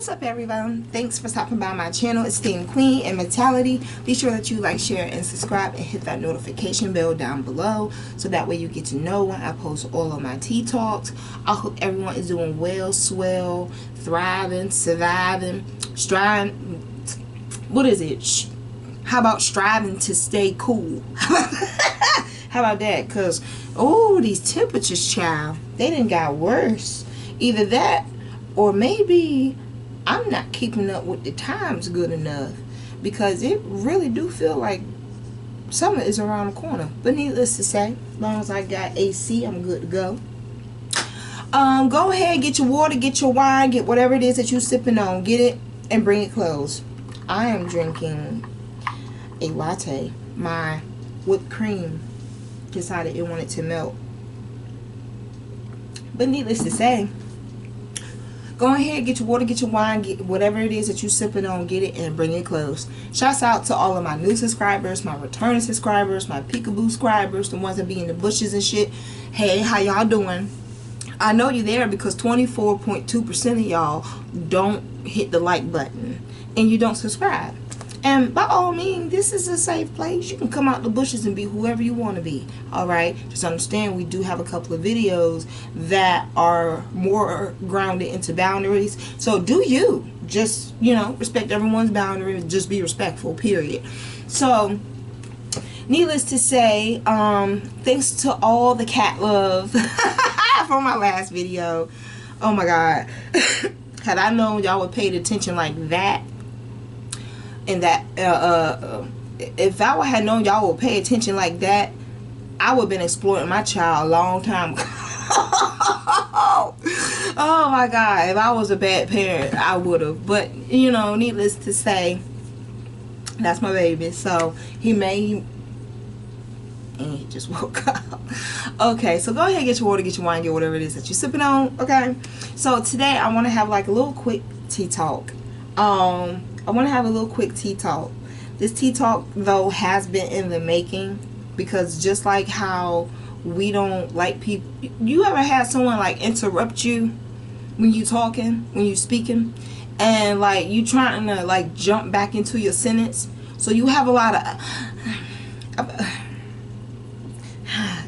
What's up, everyone? Thanks for stopping by my channel, Esteemed Queen and Mentality. Be sure that you like, share, and subscribe, and hit that notification bell down below so that way you get to know when I post all of my tea talks. I hope everyone is doing well, swell, thriving, surviving, striving. What is it? How about striving to stay cool? How about that? Because, oh, these temperatures, child, they done got worse. Either that or maybe I'm not keeping up with the times good enough, because it really do feel like summer is around the corner. But needless to say, as long as I got AC, I'm good to go. Go ahead, get your water, get your wine, get whatever it is that you're sipping on, get it and bring it close. I am drinking a latte. My whipped cream decided it wanted to melt. But needless to say, go ahead, get your water, get your wine, get whatever it is that you're sipping on, get it and bring it close. Shouts out to all of my new subscribers, my returning subscribers, my peekaboo subscribers, the ones that be in the bushes and shit. Hey, how y'all doing? I know you're there because 24.2% of y'all don't hit the like button and you don't subscribe. And by all means, this is a safe place. You can come out the bushes and be whoever you want to be. Alright? Just understand we do have a couple of videos that are more grounded into boundaries. So do you. Just, you know, respect everyone's boundaries. Just be respectful, period. So, needless to say, thanks to all the cat love from my last video. Oh my God. Had I known y'all would pay attention like that, and that if I had known y'all would pay attention like that, I would have been exploiting my child a long time ago. Oh my God, if I was a bad parent, I would have. But you know, needless to say, that's my baby. So and he just woke up. Okay, so go ahead, get your water, get your wine, get whatever it is that you're sipping on. Okay, so today I want to have like a little quick tea talk. I want to have a little quick tea talk. This tea talk, though, has been in the making, because just like how we don't like people, you ever had someone like interrupt you when you talking, when you speaking, and like you trying to like jump back into your sentence, so you have a lot of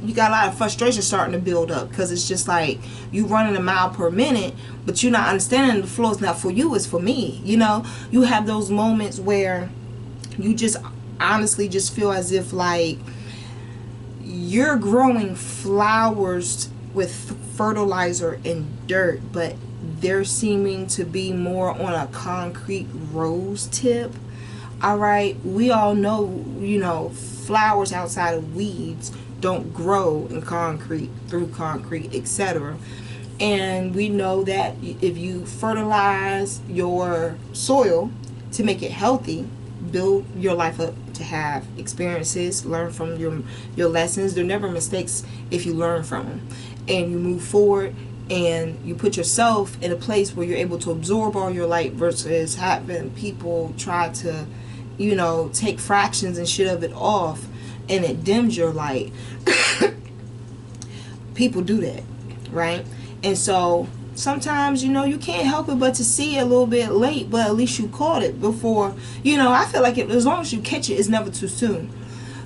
you got a lot of frustration starting to build up, because it's just like you running a mile per minute, but you're not understanding the flow is not for you, it's for me. You know, you have those moments where you just honestly just feel as if like you're growing flowers with fertilizer and dirt, but they're seeming to be more on a concrete rose tip. Alright, we all know, you know, flowers outside of weeds don't grow in concrete, through concrete, etc. And we know that if you fertilize your soil to make it healthy, build your life up to have experiences, learn from your lessons. They're never mistakes if you learn from them, and you move forward and you put yourself in a place where you're able to absorb all your light, versus having people try to, you know, take fractions and shit of it off, and it dims your light. People do that, right? And so sometimes, you know, you can't help it but to see it a little bit late, but at least you caught it before. You know, I feel like as long as you catch it, it's never too soon.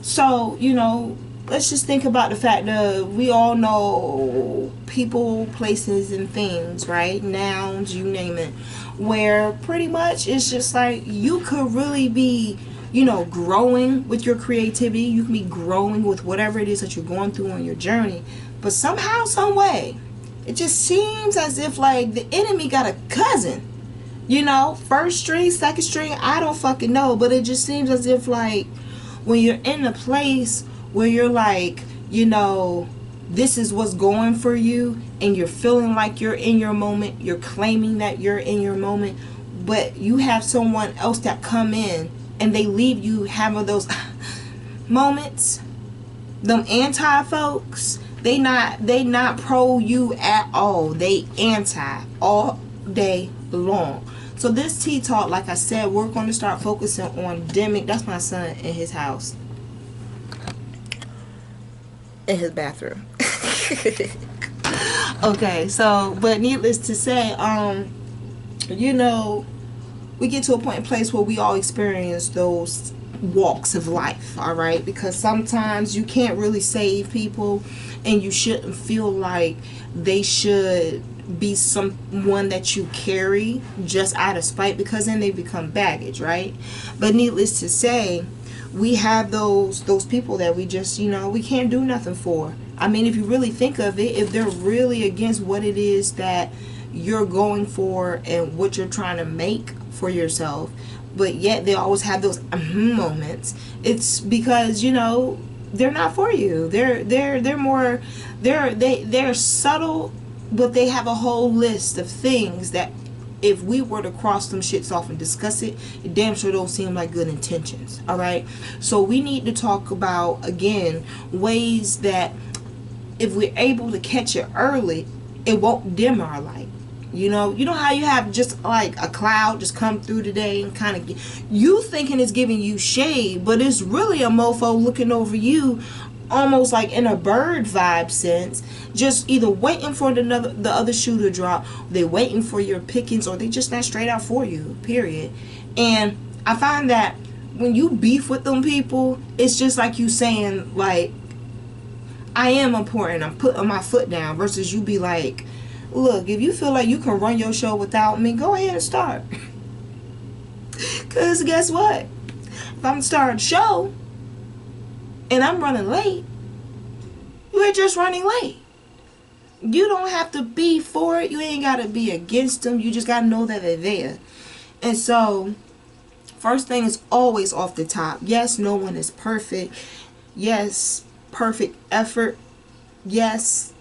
So, you know, let's just think about the fact that we all know people, places, and things, right? Nouns, you name it, where pretty much it's just like you could really be, you know, growing with your creativity. You can be growing with whatever it is that you're going through on your journey. But somehow, some way, it just seems as if like the enemy got a cousin. You know, first string, second string, I don't fucking know. But it just seems as if like when you're in a place where you're like, you know, this is what's going for you, and you're feeling like you're in your moment, you're claiming that you're in your moment, but you have someone else that come in and they leave you having those moments. Them anti folks, they not pro you at all. They anti all day long. So this tea talk, like I said, we're going to start focusing on dimming. That's my son in his house, in his bathroom. Okay, so but needless to say, you know, we get to a point in place where we all experience those walks of life, all right? Because sometimes you can't really save people, and you shouldn't feel like they should be someone that you carry just out of spite, because then they become baggage, right? But needless to say, we have those people that we just, we can't do nothing for. I mean, if you really think of it, if they're really against what it is that you're going for and what you're trying to make for yourself, but yet they always have those moments, it's because, they're not for you. They're more, they're subtle, but they have a whole list of things that if we were to cross them shits off and discuss it, it damn sure don't seem like good intentions. All right, so we need to talk about, again, ways that if we're able to catch it early, it won't dim our light. You know how you have just like a cloud just come through today and kind of you thinking it's giving you shade, but it's really a mofo looking over you, almost like in a bird vibe sense, just either waiting for the other shoe to drop, they waiting for your pickings, or they just not straight out for you, period. And I find that when you beef with them people, it's just like you saying, like, I am important, I'm putting my foot down, versus you be like, look, if you feel like you can run your show without me, go ahead and start. Because guess what? If I'm starting a show and I'm running late, you're just running late. You don't have to be for it. You ain't got to be against them. You just got to know that they're there. And so, first thing is always off the top. Yes, no one is perfect. Yes, perfect effort. Yes,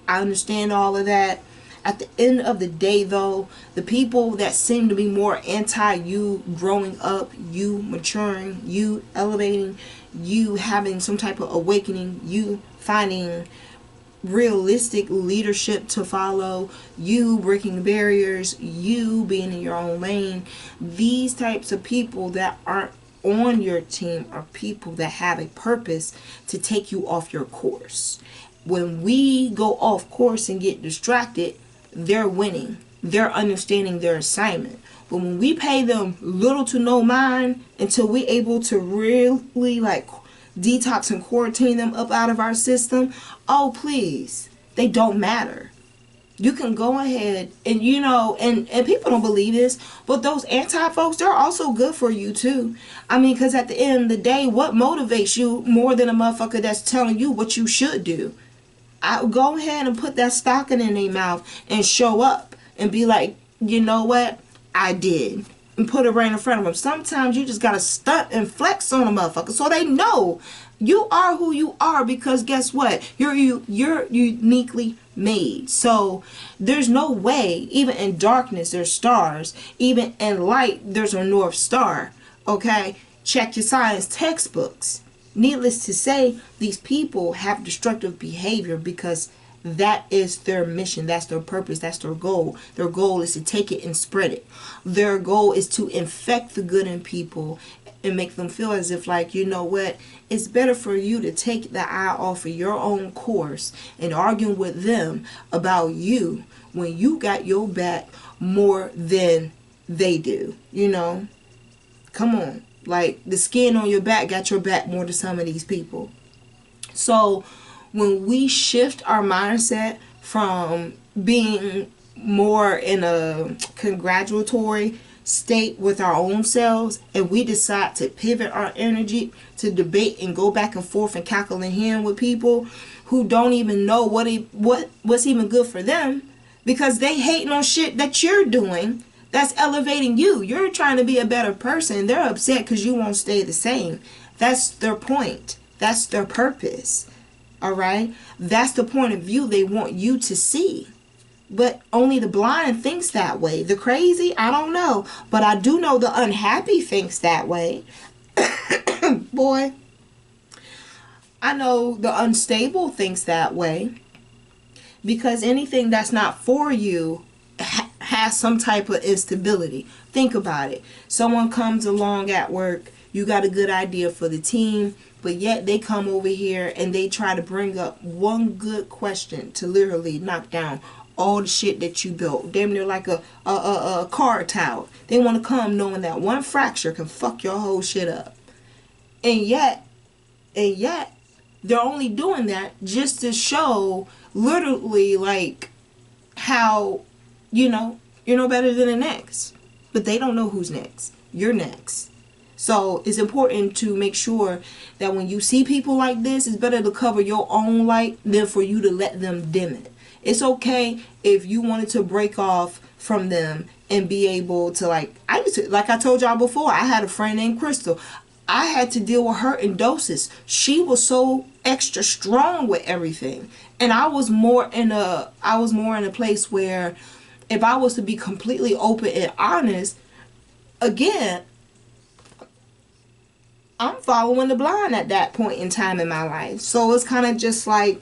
I understand all of that. At the end of the day, though, the people that seem to be more anti you growing up, you maturing, you elevating, you having some type of awakening, you finding realistic leadership to follow, you breaking barriers, you being in your own lane, these types of people that aren't on your team are people that have a purpose to take you off your course. When we go off course and get distracted, they're winning. They're understanding their assignment. But when we pay them little to no mind until we're able to really like detox and quarantine them up out of our system, oh please, they don't matter. You can go ahead and and people don't believe this, but those anti folks, they're also good for you too. I mean, because at the end of the day, what motivates you more than a motherfucker that's telling you what you should do? I go ahead and put that stocking in their mouth and show up and be like, you know what? I did. And put it right in front of them. Sometimes you just gotta stunt and flex on a motherfucker so they know you are who you are, because guess what? You're uniquely made. So there's no way, even in darkness there's stars. Even in light there's a North Star. Okay? Check your science textbooks. Needless to say, these people have destructive behavior because that is their mission. That's their purpose. That's their goal. Their goal is to take it and spread it. Their goal is to infect the good in people and make them feel as if, like, you know what? It's better for you to take the eye off of your own course and arguing with them about you when you got your back more than they do. Come on. Like, the skin on your back got your back more than some of these people. So when we shift our mindset from being more in a congratulatory state with our own selves, and we decide to pivot our energy to debate and go back and forth and cackle and hen with people who don't even know what's even good for them, because they hating on shit that you're doing that's elevating you. You're trying to be a better person. They're upset because you won't stay the same. That's their point. That's their purpose. All right? That's the point of view they want you to see. But only the blind thinks that way. The crazy, I don't know. But I do know the unhappy thinks that way. Boy, I know the unstable thinks that way. Because anything that's not for you has some type of instability. Think about it. Someone comes along at work, you got a good idea for the team, but yet they come over here and they try to bring up one good question to literally knock down all the shit that you built. Damn near like a car tower. They want to come knowing that one fracture can fuck your whole shit up. And yet, they're only doing that just to show literally like how, you're no better than the next. But they don't know who's next. You're next. So it's important to make sure that when you see people like this, it's better to cover your own light than for you to let them dim it. It's okay if you wanted to break off from them and be able to like I told y'all before, I had a friend named Crystal. I had to deal with her in doses. She was so extra strong with everything. And I was more in a place where if I was to be completely open and honest, again, I'm following the blind at that point in time in my life. So it's kind of just like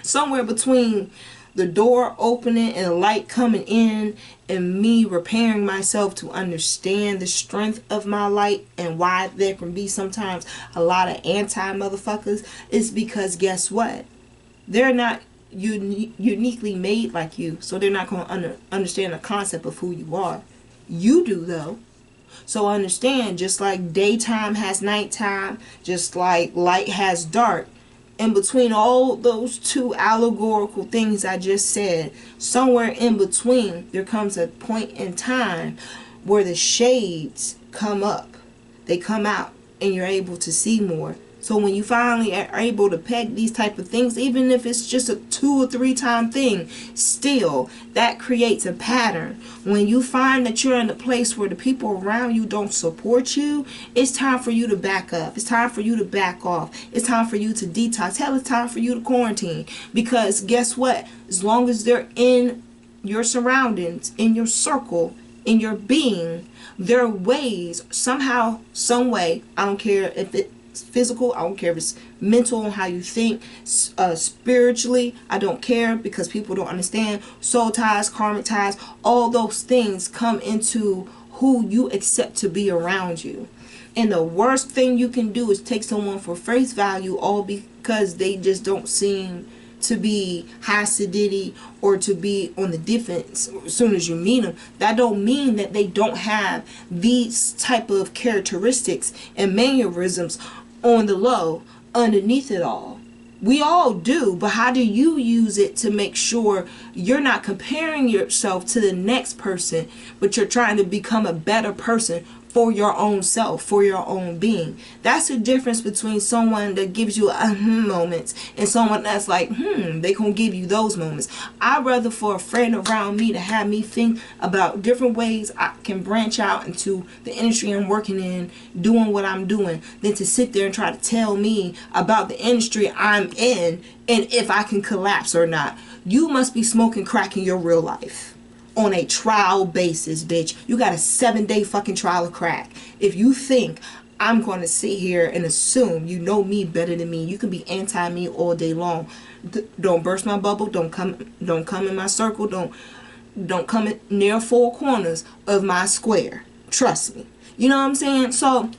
somewhere between the door opening and light coming in and me repairing myself to understand the strength of my light and why there can be sometimes a lot of anti-motherfuckers is because guess what? They're not uniquely made like you, so they're not going to understand the concept of who you are. You do though. So understand, just like daytime has nighttime, just like light has dark, in between all those two allegorical things I just said, somewhere in between there comes a point in time where the shades come up, they come out, and you're able to see more. So when you finally are able to peg these type of things, even if it's just a 2 or 3 time thing, still that creates a pattern. When you find that you're in a place where the people around you don't support you, it's time for you to back up. It's time for you to back off. It's time for you to detox. Hell, it's time for you to quarantine. Because guess what? As long as they're in your surroundings, in your circle, in your being, their ways, somehow, some way, I don't care if it's physical, I don't care if it's mental on how you think, spiritually, I don't care, because people don't understand. Soul ties, karmic ties, all those things come into who you accept to be around you. And the worst thing you can do is take someone for face value all because they just don't seem to be high acidity or to be on the defense as soon as you meet them. That don't mean that they don't have these type of characteristics and mannerisms on the low underneath it all. We all do, but how do you use it to make sure you're not comparing yourself to the next person, but you're trying to become a better person for your own self, for your own being? That's the difference between someone that gives you moments and someone that's like, they gonna give you those moments. I'd rather for a friend around me to have me think about different ways I can branch out into the industry I'm working in, doing what I'm doing, than to sit there and try to tell me about the industry I'm in and if I can collapse or not. You must be smoking crack in your real life. On a trial basis, bitch. You got a 7-day fucking trial of crack. If you think I'm going to sit here and assume you know me better than me, you can be anti me all day long. Don't burst my bubble. Don't come in my circle. Don't come in near 4 corners of my square. Trust me. You know what I'm saying? So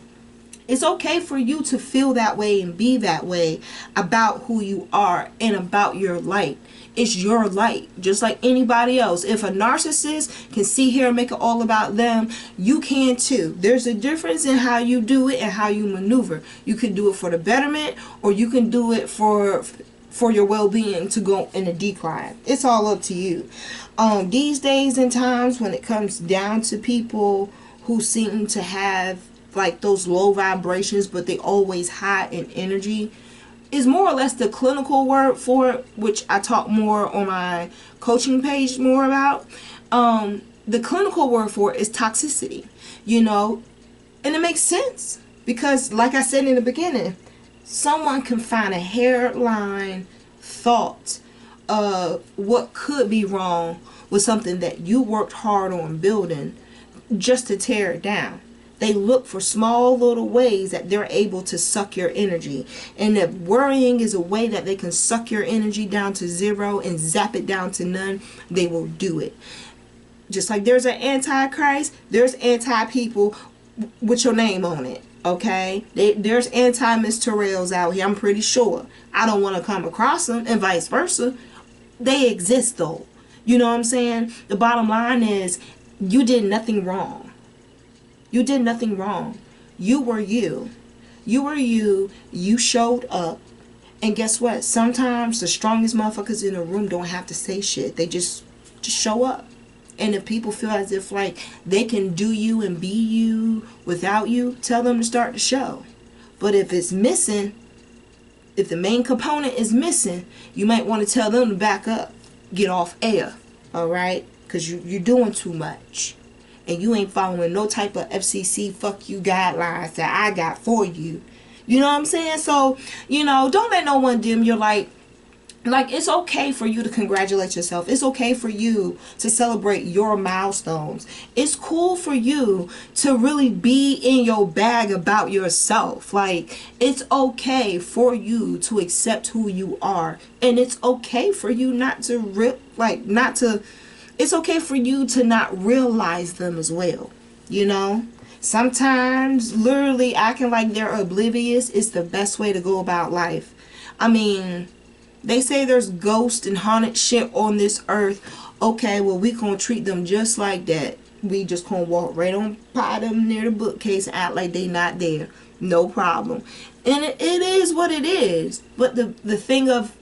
it's okay for you to feel that way and be that way about who you are and about your light. It's your light, just like anybody else. If a narcissist can sit here and make it all about them, you can too. There's a difference in how you do it and how you maneuver. You can do it for the betterment, or you can do it for your well-being to go in a decline. It's all up to you. These days and times when it comes down to people who seem to have like those low vibrations, but they always high in energy, is more or less the clinical word for it, which I talk more on my coaching page more about. The clinical word for it is toxicity, and it makes sense because, like I said in the beginning, someone can find a hairline thought of what could be wrong with something that you worked hard on building just to tear it down. They look for small little ways that they're able to suck your energy. And if worrying is a way that they can suck your energy down to 0 and zap it down to none, they will do it. Just like there's an anti-Christ, there's anti-people with your name on it. Okay? There's anti-Miss Terrells out here, I'm pretty sure. I don't want to come across them, and vice versa. They exist though. You know what I'm saying? The bottom line is you did nothing wrong. You did nothing wrong. You were you. You were you. You showed up. And guess what? Sometimes the strongest motherfuckers in the room don't have to say shit. They just show up. And if people feel as if like they can do you and be you without you, tell them to start the show. But if it's missing, if the main component is missing, you might want to tell them to back up. Get off air. Alright? Because you're doing too much. And you ain't following no type of FCC fuck you guidelines that I got for you. You know what I'm saying? So, don't let no one dim your light. Like, it's okay for you to congratulate yourself. It's okay for you to celebrate your milestones. It's cool for you to really be in your bag about yourself. Like, it's okay for you to accept who you are. And it's okay for you it's okay for you to not realize them as well. Sometimes literally acting like they're oblivious is the best way to go about life. I mean, they say there's ghosts and haunted shit on this earth. Okay, well, we gonna treat them just like that. We just gonna walk right on by them near the bookcase and act like they not there. No problem. And it is what it is. But the thing of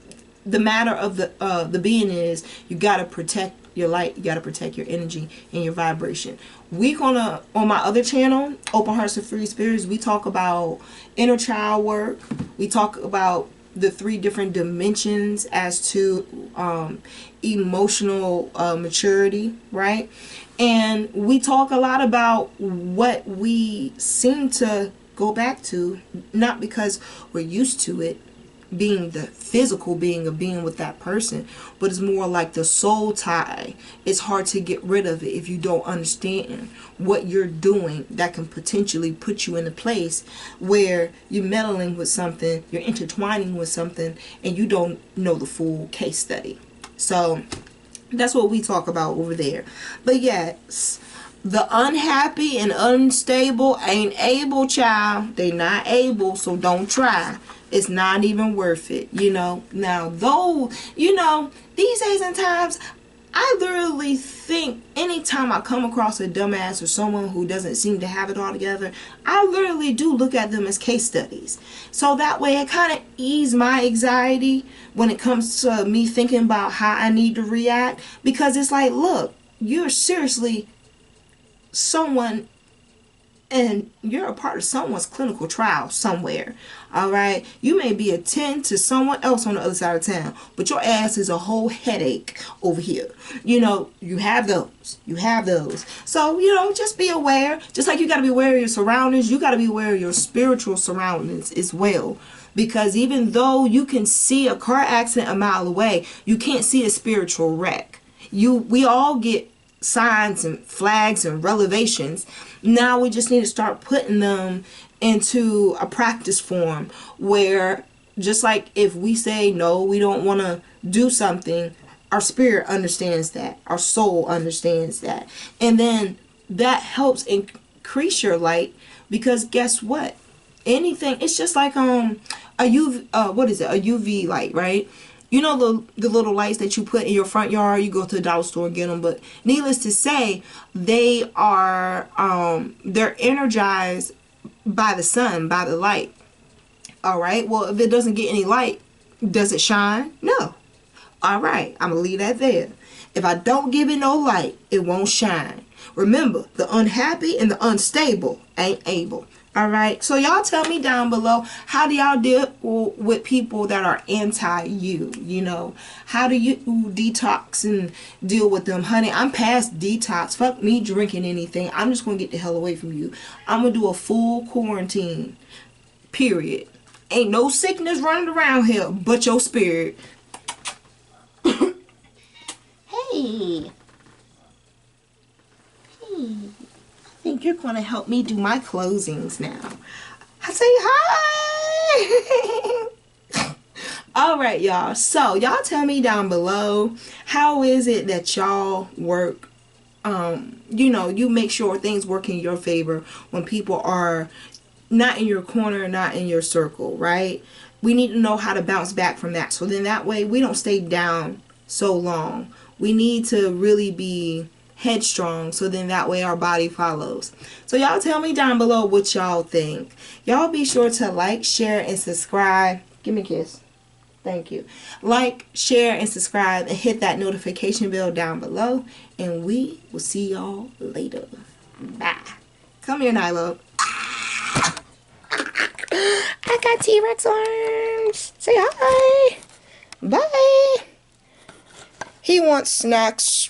the matter of the being is, you gotta protect your light. You gotta protect your energy and your vibration. We gonna, on my other channel, Open Hearts and Free Spirits, we talk about inner child work. We talk about the 3 different dimensions as to emotional maturity, right? And we talk a lot about what we seem to go back to, not because we're used to it being the physical being of being with that person, but it's more like the soul tie. It's hard to get rid of it if you don't understand what you're doing that can potentially put you in a place where you're meddling with something, you're intertwining with something, and you don't know the full case study. So that's what we talk about over there. But yes, the unhappy and unstable ain't able, child. They not able, so don't try. It's not even worth it, Now, though, these days and times, I literally think anytime I come across a dumbass or someone who doesn't seem to have it all together, I literally do look at them as case studies. So that way it kind of eases my anxiety when it comes to me thinking about how I need to react. Because it's like, look, you're seriously someone, and you're a part of someone's clinical trial somewhere. Alright? You may be a 10 to someone else on the other side of town, but your ass is a whole headache over here. You have those. You have those. So, just be aware. Just like you got to be aware of your surroundings, you got to be aware of your spiritual surroundings as well. Because even though you can see a car accident a mile away, you can't see a spiritual wreck. We all get signs and flags and revelations. Now we just need to start putting them into a practice form where, just like if we say no, we don't want to do something, our spirit understands that, our soul understands that, and then that helps increase your light. Because guess what, anything, it's just like a UV light, right? The little lights that you put in your front yard, you go to the dollar store and get them. But needless to say, they are, they're energized by the sun, by the light. Alright, well, if it doesn't get any light, does it shine? No. Alright, I'm going to leave that there. If I don't give it no light, it won't shine. Remember, the unhappy and the unstable ain't able. Alright, so y'all tell me down below, how do y'all deal with people that are anti-you? How do you detox and deal with them? Honey, I'm past detox. Fuck me drinking anything. I'm just going to get the hell away from you. I'm going to do a full quarantine. Period. Ain't no sickness running around here but your spirit. Hey. I think you're going to help me do my closings now. I say hi. Alright, y'all. So, y'all tell me down below, how is it that y'all work? You make sure things work in your favor when people are not in your corner, not in your circle, right? We need to know how to bounce back from that. So then that way we don't stay down so long. We need to really be headstrong, so then that way our body follows. So y'all tell me down below what y'all think. Y'all be sure to like, share, and subscribe. Give me a kiss. Thank you. Like, share, and subscribe, and hit that notification bell down below. And we will see y'all later. Bye. Come here, Nyla. I got T-Rex arms. Say hi. Bye. He wants snacks.